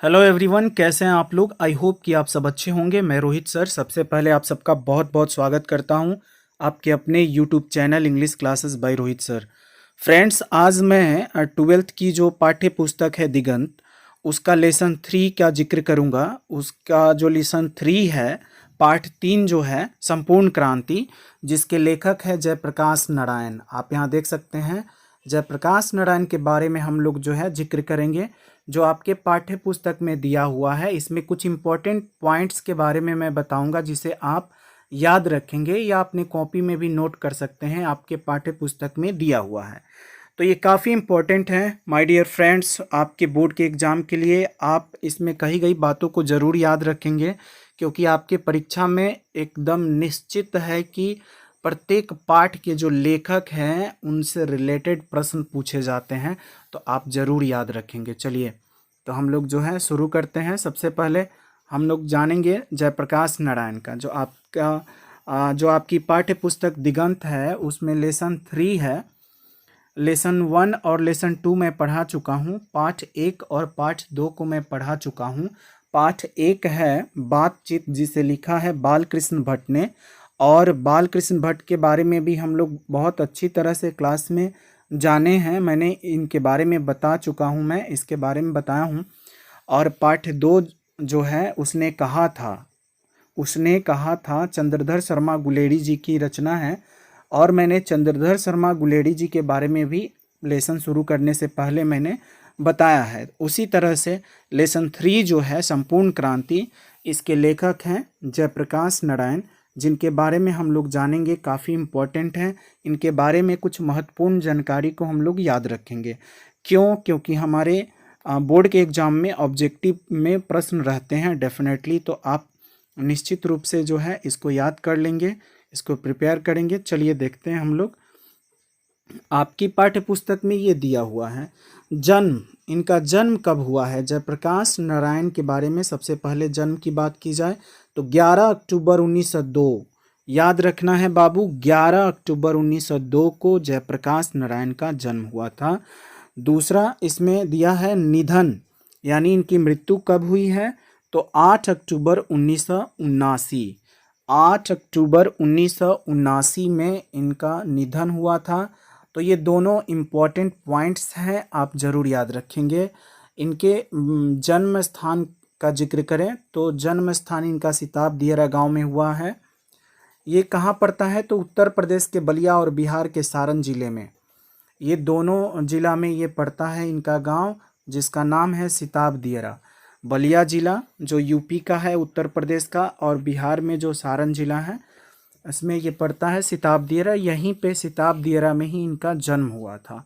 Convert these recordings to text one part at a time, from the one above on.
Hello everyone, कैसे हैं आप लोग। आई होप कि आप सब अच्छे होंगे। मैं रोहित सर सबसे पहले आप सबका बहुत बहुत स्वागत करता हूं आपके अपने YouTube channel English classes bye Rohit sir. Friends, आज मैं ट्वेल्थ की जो पाठ्य पुस्तक है दिगंत, उसका लेसन 3 का जिक्र करूंगा। उसका जो लेसन 3 है, पाठ 3 जो है संपूर्ण क्रांति, जिसके लेखक है जयप्रकाश नारायण। आप यहाँ देख सकते हैं, जयप्रकाश नारायण के बारे में हम लोग जो है जिक्र करेंगे, जो आपके पाठ्य पुस्तक में दिया हुआ है। इसमें कुछ इम्पोर्टेंट पॉइंट्स के बारे में मैं बताऊंगा, जिसे आप याद रखेंगे या अपने कॉपी में भी नोट कर सकते हैं। आपके पाठ्य पुस्तक में दिया हुआ है, तो ये काफ़ी इम्पोर्टेंट है माय डियर फ्रेंड्स। आपके बोर्ड के एग्ज़ाम के लिए आप इसमें कही गई बातों को ज़रूर याद रखेंगे, क्योंकि आपके परीक्षा में एकदम निश्चित है कि प्रत्येक पाठ के जो लेखक हैं उनसे रिलेटेड प्रश्न पूछे जाते हैं, तो आप ज़रूर याद रखेंगे। चलिए, तो हम लोग जो है शुरू करते हैं। सबसे पहले हम लोग जानेंगे जयप्रकाश नारायण का, जो आपकी पाठ्य पुस्तक दिगंत है, उसमें लेसन 3 है। लेसन 1 और लेसन 2 मैं पढ़ा चुका हूँ। पाठ 1 और पाठ 2 को मैं पढ़ा चुका हूँ। पाठ 1 है बातचीत, जिसे लिखा है बालकृष्ण भट्ट ने, और बालकृष्ण भट्ट के बारे में भी हम लोग बहुत अच्छी तरह से क्लास में जाने हैं। मैंने इनके बारे में बता चुका हूँ, मैं इसके बारे में बताया हूँ। और पाठ 2 जो है उसने कहा था चंद्रधर शर्मा गुलेरी जी की रचना है, और मैंने चंद्रधर शर्मा गुलेरी जी के बारे में भी लेसन शुरू करने से पहले मैंने बताया है। उसी तरह से लेसन 3 जो है संपूर्ण क्रांति, इसके लेखक हैं जयप्रकाश नारायण, जिनके बारे में हम लोग जानेंगे। काफ़ी इम्पोर्टेंट हैं, इनके बारे में कुछ महत्वपूर्ण जानकारी को हम लोग याद रखेंगे। क्योंकि हमारे बोर्ड के एग्ज़ाम में ऑब्जेक्टिव में प्रश्न रहते हैं डेफिनेटली, तो आप निश्चित रूप से जो है इसको याद कर लेंगे, इसको प्रिपेयर करेंगे। चलिए देखते हैं हम लोग। आपकी पाठ्य पुस्तक में ये दिया हुआ है जन्म, इनका जन्म कब हुआ है। जयप्रकाश नारायण के बारे में सबसे पहले जन्म की बात की जाए तो 11 अक्टूबर 1902, याद रखना है बाबू, 11 अक्टूबर 1902 को जयप्रकाश नारायण का जन्म हुआ था। दूसरा इसमें दिया है निधन, यानी इनकी मृत्यु कब हुई है, तो 8 अक्टूबर 1979, 8 अक्टूबर 1979 में इनका निधन हुआ था। तो ये दोनों इम्पॉर्टेंट पॉइंट्स हैं, आप ज़रूर याद रखेंगे। इनके जन्म स्थान का जिक्र करें तो जन्म स्थान इनका सिताब दियरा गांव में हुआ है। ये कहाँ पड़ता है, तो उत्तर प्रदेश के बलिया और बिहार के सारण जिले में, ये दोनों जिला में ये पड़ता है इनका गांव, जिसका नाम है सिताब दियरा। बलिया जिला जो यूपी का है, उत्तर प्रदेश का, और बिहार में जो सारण जिला है, इसमें ये पड़ता है सिताब दियरा। यहीं पे सिताब दियरा में ही इनका जन्म हुआ था।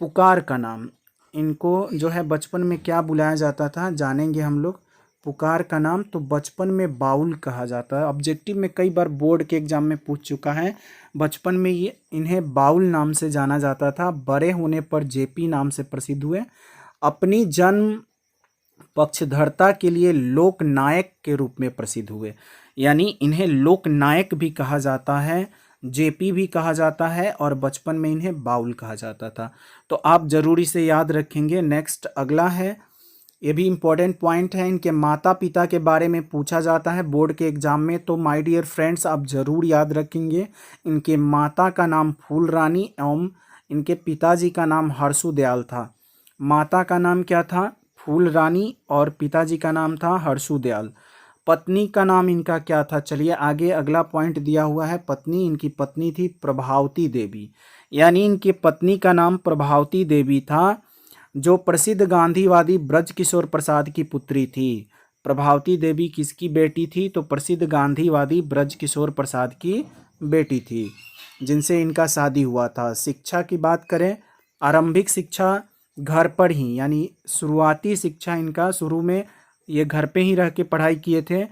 पुकार का नाम, इनको जो है बचपन में क्या बुलाया जाता था, जानेंगे हम लोग। पुकार का नाम तो बचपन में बाउल कहा जाता है। ऑब्जेक्टिव में कई बार बोर्ड के एग्जाम में पूछ चुका है। बचपन में ये इन्हें बाउल नाम से जाना जाता था। बड़े होने पर जेपी नाम से प्रसिद्ध हुए। अपनी जन्म पक्षधरता के लिए लोकनायक के रूप में प्रसिद्ध हुए, यानी इन्हें लोकनायक भी कहा जाता है, जेपी भी कहा जाता है, और बचपन में इन्हें बाउल कहा जाता था। तो आप जरूर इसे याद रखेंगे। नेक्स्ट अगला है, ये भी इम्पोर्टेंट पॉइंट है। इनके माता पिता के बारे में पूछा जाता है बोर्ड के एग्जाम में, तो माय डियर फ्रेंड्स आप जरूर याद रखेंगे। इनके माता का नाम फूल रानी एवं इनके पिताजी का नाम हर्षु दयाल था। माता का नाम क्या था, फूल रानी, और पिताजी का नाम था हर्षु दयाल। पत्नी का नाम इनका क्या था, चलिए आगे अगला पॉइंट दिया हुआ है। पत्नी, इनकी पत्नी थी प्रभावती देवी, यानी इनकी पत्नी का नाम प्रभावती देवी था, जो प्रसिद्ध गांधीवादी ब्रजकिशोर प्रसाद की पुत्री थी। प्रभावती देवी किसकी बेटी थी, तो प्रसिद्ध गांधीवादी ब्रजकिशोर प्रसाद की बेटी थी, जिनसे इनका शादी हुआ था। शिक्षा की बात करें, आरंभिक शिक्षा घर पर ही, यानी शुरुआती शिक्षा इनका शुरू में ये घर पे ही रह के पढ़ाई किए थे।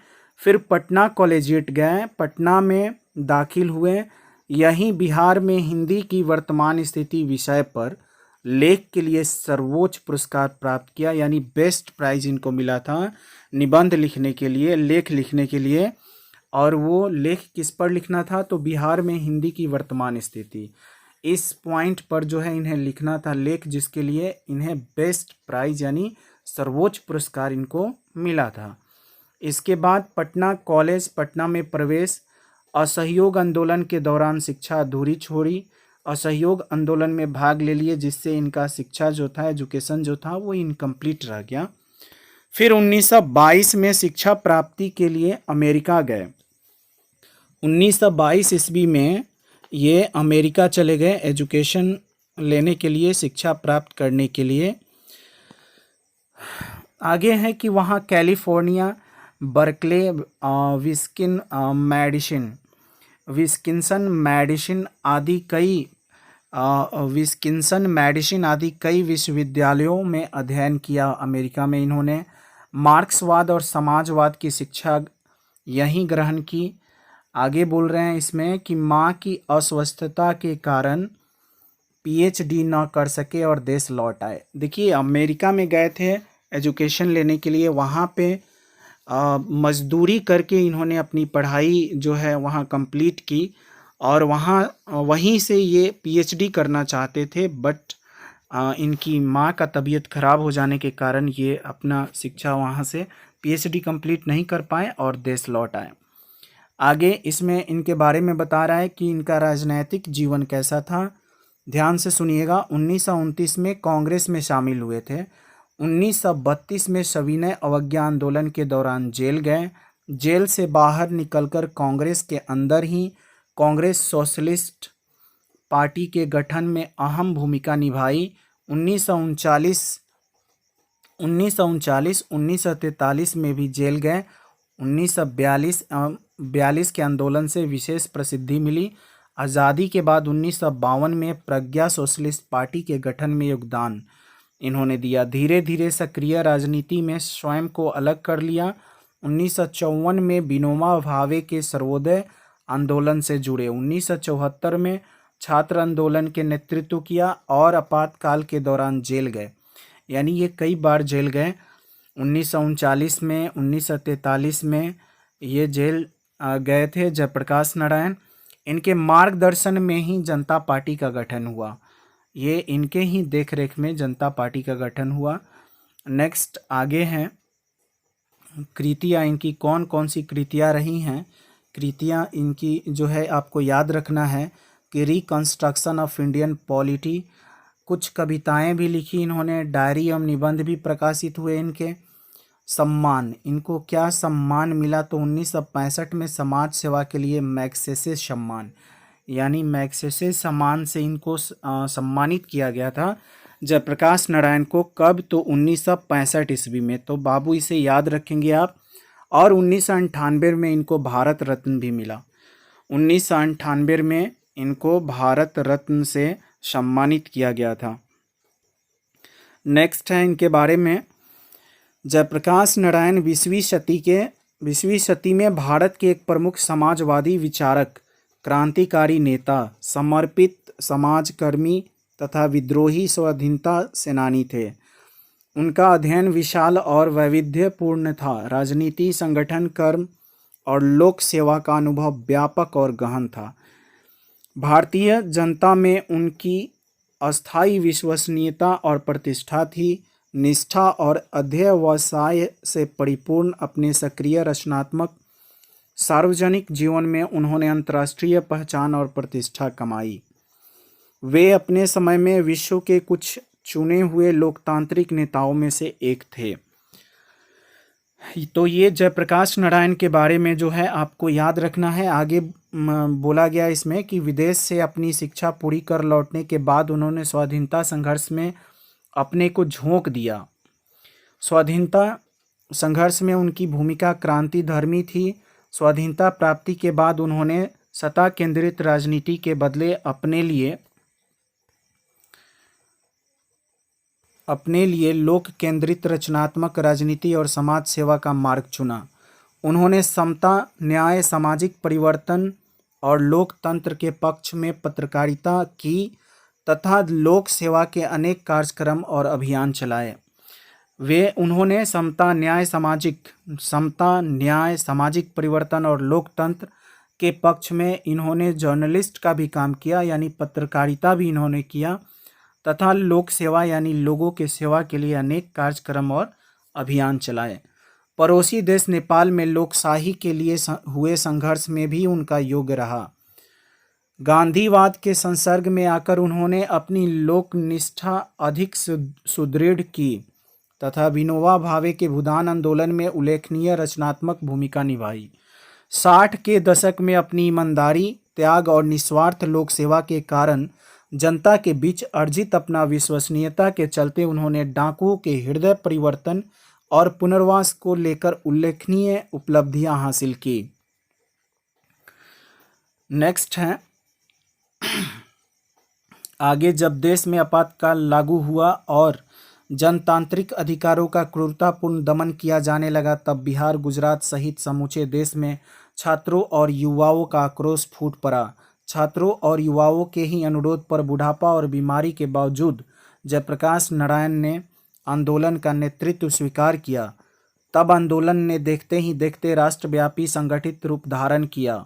फिर पटना कॉलेजिएट गए, पटना में दाखिल हुए। यहीं बिहार में हिंदी की वर्तमान स्थिति विषय पर लेख के लिए सर्वोच्च पुरस्कार प्राप्त किया, यानी बेस्ट प्राइज इनको मिला था निबंध लिखने के लिए, लेख लिखने के लिए। और वो लेख किस पर लिखना था, तो बिहार में हिंदी की वर्तमान स्थिति, इस पॉइंट पर जो है इन्हें लिखना था लेख, जिसके लिए इन्हें बेस्ट प्राइज यानी सर्वोच्च पुरस्कार इनको मिला था। इसके बाद पटना कॉलेज, पटना में प्रवेश। असहयोग आंदोलन के दौरान शिक्षा अधूरी छोड़ी, असहयोग आंदोलन में भाग ले लिए, जिससे इनका शिक्षा जो था, एजुकेशन जो था, वो इनकम्प्लीट रह गया। फिर 1922 में शिक्षा प्राप्ति के लिए अमेरिका गए। 1922 ईस्वी में ये अमेरिका चले गए एजुकेशन लेने के लिए, शिक्षा प्राप्त करने के लिए। आगे है कि वहाँ कैलिफोर्निया, बर्कले, विस्किंसन मैडिसन आदि कई विश्वविद्यालयों में अध्ययन किया। अमेरिका में इन्होंने मार्क्सवाद और समाजवाद की शिक्षा यहीं ग्रहण की। आगे बोल रहे हैं इसमें कि माँ की अस्वस्थता के कारण पीएचडी न कर सके और देश लौट आए। देखिए, अमेरिका में गए थे एजुकेशन लेने के लिए, वहाँ पे मजदूरी करके इन्होंने अपनी पढ़ाई जो है वहाँ कंप्लीट की और वहीं से ये पीएचडी करना चाहते थे, बट इनकी माँ का तबीयत खराब हो जाने के कारण ये अपना शिक्षा वहाँ से पीएचडी कंप्लीट नहीं कर पाए और देश लौट आए। आगे इसमें इनके बारे में बता रहा है कि इनका राजनैतिक जीवन कैसा था। ध्यान से सुनिएगा। 1929 में कांग्रेस में शामिल हुए थे। 1932 में सविनय अवज्ञा आंदोलन के दौरान जेल गए। जेल से बाहर निकलकर कांग्रेस के अंदर ही कांग्रेस सोशलिस्ट पार्टी के गठन में अहम भूमिका निभाई। 1939-1943 में भी जेल गए। 1942 के आंदोलन से विशेष प्रसिद्धि मिली। आज़ादी के बाद 1952 में प्रज्ञा सोशलिस्ट पार्टी के गठन में योगदान इन्होंने दिया। धीरे धीरे सक्रिय राजनीति में स्वयं को अलग कर लिया। 1954 में विनोबा भावे के सर्वोदय आंदोलन से जुड़े। 1974 में छात्र आंदोलन के नेतृत्व किया और आपातकाल के दौरान जेल गए, यानी ये कई बार जेल गए। 1939 में, 1943 में ये जेल गए थे जयप्रकाश नारायण। इनके मार्गदर्शन में ही जनता पार्टी का गठन हुआ। ये इनके ही देखरेख में जनता पार्टी का गठन हुआ। नेक्स्ट आगे हैं कृतियाँ, इनकी कौन कौन सी कृतियाँ रही हैं। कृतियाँ इनकी जो है आपको याद रखना है कि रिकंस्ट्रक्शन ऑफ इंडियन पॉलिटी, कुछ कविताएं भी लिखी इन्होंने, डायरी एवं निबंध भी प्रकाशित हुए इनके। सम्मान, इनको क्या सम्मान मिला तो 1965 में समाज सेवा के लिए मैग्सेसे सम्मान, यानी मैग्सेसे सम्मान से इनको सम्मानित किया गया था जयप्रकाश नारायण को। कब तो 1965 ईस्वी में, तो बाबू इसे याद रखेंगे आप। और 1998 में इनको भारत रत्न भी मिला। 1998 में इनको भारत रत्न से सम्मानित किया गया था। नेक्स्ट है इनके बारे में, जयप्रकाश नारायण 20वीं शती में भारत के एक प्रमुख समाजवादी विचारक, क्रांतिकारी नेता, समर्पित समाजकर्मी तथा विद्रोही स्वाधीनता सेनानी थे। उनका अध्ययन विशाल और वैविध्यपूर्ण था। राजनीति, संगठन, कर्म और लोक सेवा का अनुभव व्यापक और गहन था। भारतीय जनता में उनकी अस्थायी विश्वसनीयता और प्रतिष्ठा थी। निष्ठा और अध्यवसाय से परिपूर्ण अपने सक्रिय रचनात्मक सार्वजनिक जीवन में उन्होंने अंतर्राष्ट्रीय पहचान और प्रतिष्ठा कमाई। वे अपने समय में विश्व के कुछ चुने हुए लोकतांत्रिक नेताओं में से एक थे। तो ये जयप्रकाश नारायण के बारे में जो है आपको याद रखना है। आगे बोला गया इसमें कि विदेश से अपनी शिक्षा पूरी कर लौटने के बाद उन्होंने स्वाधीनता संघर्ष में अपने को झोंक दिया। स्वाधीनता संघर्ष में उनकी भूमिका क्रांतिधर्मी थी। स्वाधीनता प्राप्ति के बाद उन्होंने सत्ता केंद्रित राजनीति के बदले अपने लिए लोक केंद्रित रचनात्मक राजनीति और समाज सेवा का मार्ग चुना। उन्होंने समता, न्याय, सामाजिक परिवर्तन और लोकतंत्र के पक्ष में पत्रकारिता की तथा लोक सेवा के अनेक कार्यक्रम और अभियान चलाए। उन्होंने समता, न्याय, सामाजिक परिवर्तन और लोकतंत्र के पक्ष में इन्होंने जर्नलिस्ट का भी काम किया, यानी पत्रकारिता भी इन्होंने किया तथा लोक सेवा यानी लोगों के सेवा के लिए अनेक कार्यक्रम और अभियान चलाए। पड़ोसी देश नेपाल में लोकशाही के लिए हुए संघर्ष में भी उनका योग रहा। गांधीवाद के संसर्ग में आकर उन्होंने अपनी लोकनिष्ठा अधिक सुदृढ़ की तथा विनोबा भावे के भूदान आंदोलन में उल्लेखनीय रचनात्मक भूमिका निभाई। 60 के दशक में अपनी ईमानदारी, त्याग और निस्वार्थ लोक सेवा के कारण जनता के बीच अर्जित अपना विश्वसनीयता के चलते उन्होंने डाकुओं के हृदय परिवर्तन और पुनर्वास को लेकर उल्लेखनीय उपलब्धियां हासिल की। नेक्स्ट है, आगे जब देश में आपातकाल लागू हुआ और जनतांत्रिक अधिकारों का क्रूरतापूर्ण दमन किया जाने लगा, तब बिहार, गुजरात सहित समूचे देश में छात्रों और युवाओं का आक्रोश फूट पड़ा। छात्रों और युवाओं के ही अनुरोध पर बुढ़ापा और बीमारी के बावजूद जयप्रकाश नारायण ने आंदोलन का नेतृत्व स्वीकार किया। तब आंदोलन ने देखते ही देखते राष्ट्रव्यापी संगठित रूप धारण किया।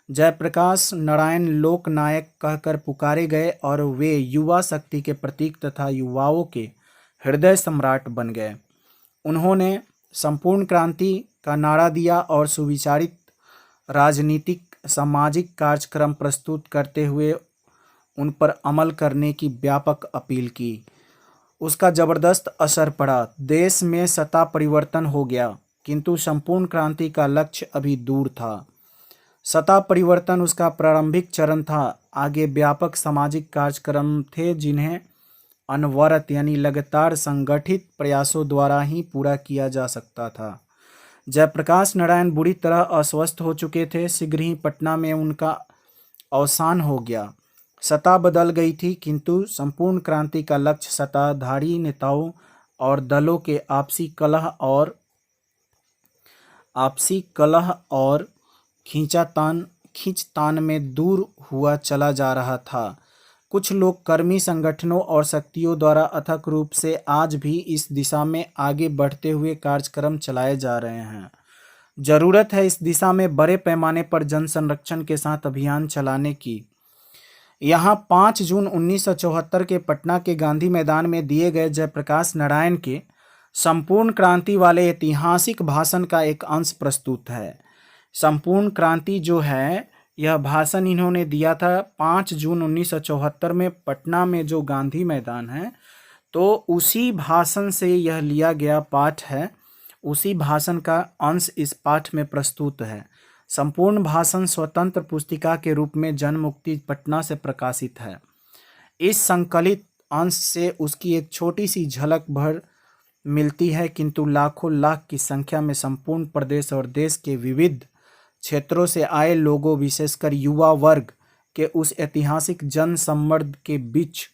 जयप्रकाश नारायण लोक नायक कहकर पुकारे गए और वे युवा शक्ति के प्रतीक तथा युवाओं के हृदय सम्राट बन गए। उन्होंने संपूर्ण क्रांति का नारा दिया और सुविचारित राजनीतिक सामाजिक कार्यक्रम प्रस्तुत करते हुए उन पर अमल करने की व्यापक अपील की। उसका जबरदस्त असर पड़ा। देश में सत्ता परिवर्तन हो गया, किंतु संपूर्ण क्रांति का लक्ष्य अभी दूर था। सत्ता परिवर्तन उसका प्रारंभिक चरण था। आगे व्यापक सामाजिक कार्यक्रम थे जिन्हें अनवरत यानी लगातार संगठित प्रयासों द्वारा ही पूरा किया जा सकता था। जयप्रकाश नारायण बुरी तरह अस्वस्थ हो चुके थे। शीघ्र ही पटना में उनका अवसान हो गया। सत्ता बदल गई थी, किंतु संपूर्ण क्रांति का लक्ष्य सत्ताधारी नेताओं और दलों के आपसी कलह और खींचतान में दूर हुआ चला जा रहा था। कुछ लोग कर्मी संगठनों और शक्तियों द्वारा अथक रूप से आज भी इस दिशा में आगे बढ़ते हुए कार्यक्रम चलाए जा रहे हैं। जरूरत है इस दिशा में बड़े पैमाने पर जन संरक्षण के साथ अभियान चलाने की। यहाँ 5 जून 1974 के पटना के गांधी मैदान में दिए गए जयप्रकाश नारायण के संपूर्ण क्रांति वाले ऐतिहासिक भाषण का एक अंश प्रस्तुत है। संपूर्ण क्रांति जो है, यह भाषण इन्होंने दिया था 5 जून 1974 में पटना में जो गांधी मैदान है, तो उसी भाषण से यह लिया गया पाठ है। उसी भाषण का अंश इस पाठ में प्रस्तुत है। संपूर्ण भाषण स्वतंत्र पुस्तिका के रूप में जनमुक्ति पटना से प्रकाशित है। इस संकलित अंश से उसकी एक छोटी सी झलक भर मिलती है, किंतु लाखों लाख की संख्या में संपूर्ण प्रदेश और देश के विविध क्षेत्रों से आए लोगों, विशेषकर युवा वर्ग के उस ऐतिहासिक जन सम्मर्द के बीच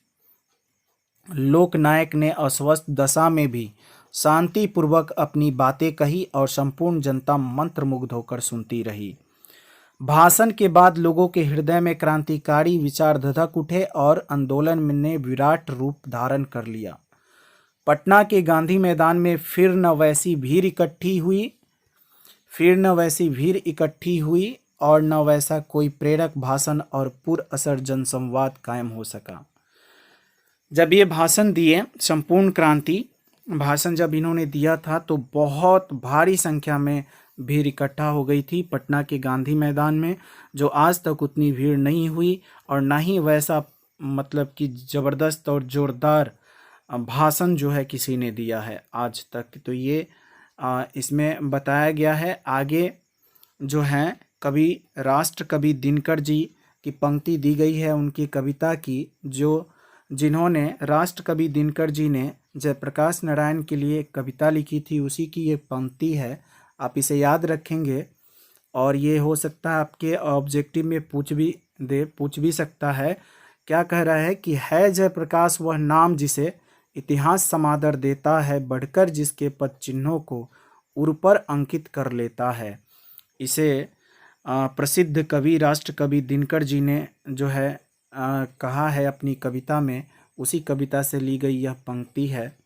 लोकनायक ने अस्वस्थ दशा में भी शांतिपूर्वक अपनी बातें कही और संपूर्ण जनता मंत्रमुग्ध होकर सुनती रही। भाषण के बाद लोगों के हृदय में क्रांतिकारी विचार धधक उठे और आंदोलन ने विराट रूप धारण कर लिया। पटना के गांधी मैदान में फिर न वैसी भीड़ इकट्ठी हुई और न वैसा कोई प्रेरक भाषण और पुर असर जनसंवाद कायम हो सका। जब ये भाषण दिए, संपूर्ण क्रांति भाषण जब इन्होंने दिया था, तो बहुत भारी संख्या में भीड़ इकट्ठा हो गई थी पटना के गांधी मैदान में, जो आज तक उतनी भीड़ नहीं हुई और ना ही वैसा मतलब कि ज़बरदस्त और ज़ोरदार भाषण जो है किसी ने दिया है आज तक। तो ये इसमें बताया गया है। आगे जो है राष्ट्र कवि दिनकर जी की पंक्ति दी गई है उनकी कविता की, जिन्होंने राष्ट्र कवि दिनकर जी ने जयप्रकाश नारायण के लिए एक कविता लिखी थी, उसी की ये पंक्ति है। आप इसे याद रखेंगे और ये हो सकता है आपके ऑब्जेक्टिव में पूछ भी सकता है। क्या कह रहा है कि है जयप्रकाश वह नाम जिसे इतिहास समादर देता है, बढ़कर जिसके पद चिन्हों को उर पर अंकित कर लेता है। इसे प्रसिद्ध कवि राष्ट्र कवि दिनकर जी ने जो है कहा है अपनी कविता में, उसी कविता से ली गई यह पंक्ति है।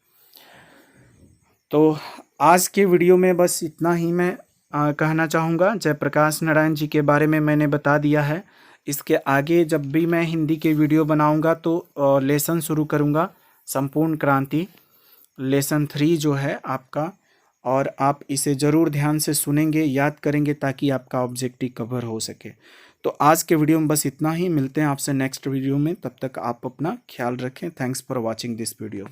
तो आज के वीडियो में बस इतना ही मैं कहना चाहूँगा। जयप्रकाश नारायण जी के बारे में मैंने बता दिया है। इसके आगे जब भी मैं हिंदी के वीडियो बनाऊंगा तो लेसन शुरू करूंगा संपूर्ण क्रांति लेसन 3 जो है आपका, और आप इसे ज़रूर ध्यान से सुनेंगे, याद करेंगे, ताकि आपका ऑब्जेक्टिव कवर हो सके। तो आज के वीडियो में बस इतना ही, मिलते हैं आपसे नेक्स्ट वीडियो में, तब तक आप अपना ख्याल रखें। Thanks for watching this video.